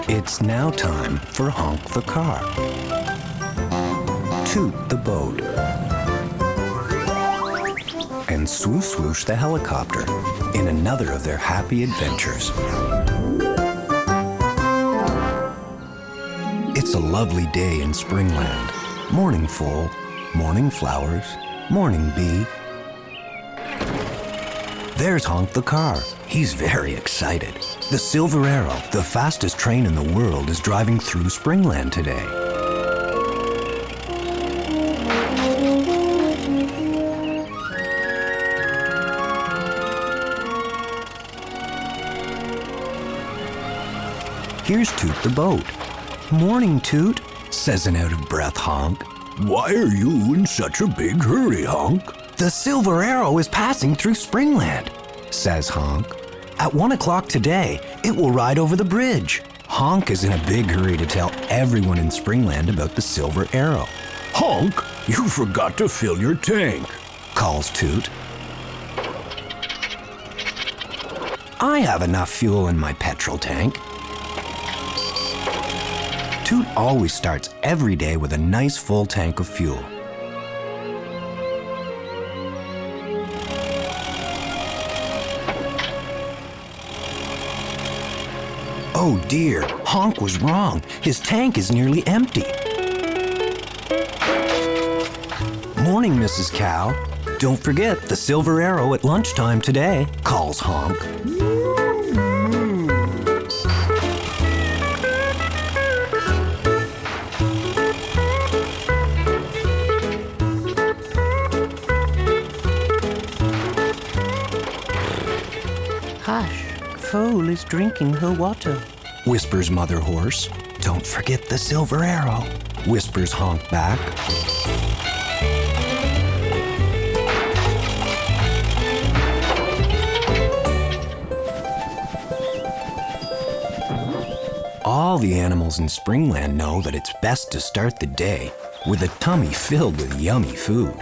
It's now time for Honk the car, Toot the boat, and Swo-Swoosh the helicopter in another of their happy adventures. It's a lovely day in Springland. Morning full, morning flowers, morning bee. There's Honk the car. He's very excited. The Silver Arrow, the fastest train in the world, is driving through Springland today. Here's Toot the boat. Morning, Toot, says an out-of-breath Honk. Why are you in such a big hurry, Honk? The Silver Arrow is passing through Springland, says Honk. At 1 o'clock today, it will ride over the bridge. Honk is in a big hurry to tell everyone in Springland about the Silver Arrow. Honk, you forgot to fill your tank, calls Toot. I have enough fuel in my petrol tank. Toot always starts every day with a nice full tank of fuel. Oh dear, Honk was wrong. His tank is nearly empty. Morning, Mrs. Cow. Don't forget the Silver Arrow at lunchtime today, calls Honk. Hush, Foal is drinking her water, whispers Mother Horse. Don't forget the Silver Arrow, whispers Honk back. All the animals in Springland know that it's best to start the day with a tummy filled with yummy food.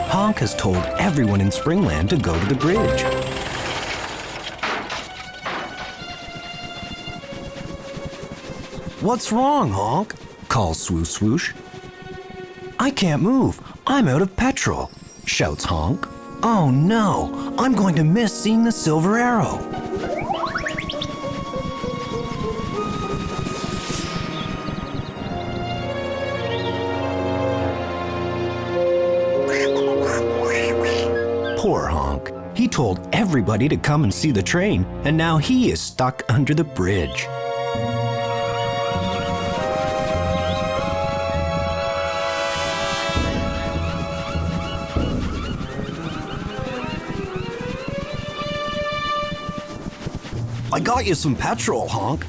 Honk has told everyone in Springland to go to the bridge. What's wrong, Honk? Calls Swo-Swoosh. I can't move. I'm out of petrol, shouts Honk. Oh no, I'm going to miss seeing the Silver Arrow. Poor Honk. He told everybody to come and see the train, and now he is stuck under the bridge. I got you some petrol, Honk.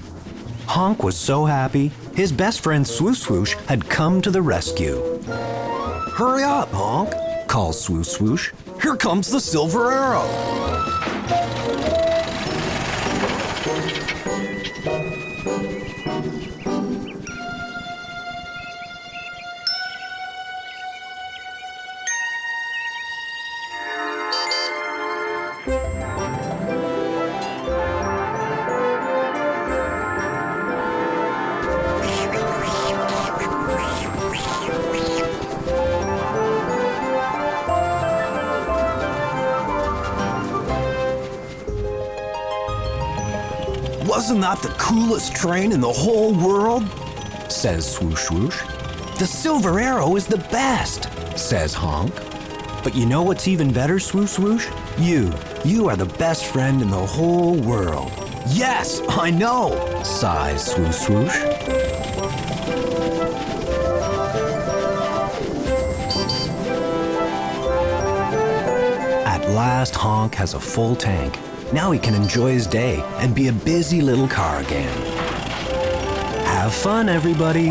Honk was so happy. His best friend Swo-Swoosh had come to the rescue. Hurry up, Honk, calls Swo-Swoosh. Here comes the Silver Arrow. Wasn't that the coolest train in the whole world? Says Swo-Swoosh. The Silver Arrow is the best, says Honk. But you know what's even better, Swo-Swoosh? You are the best friend in the whole world. Yes, I know, sighs Swo-Swoosh. At last, Honk has a full tank. Now he can enjoy his day and be a busy little car again. Have fun, everybody.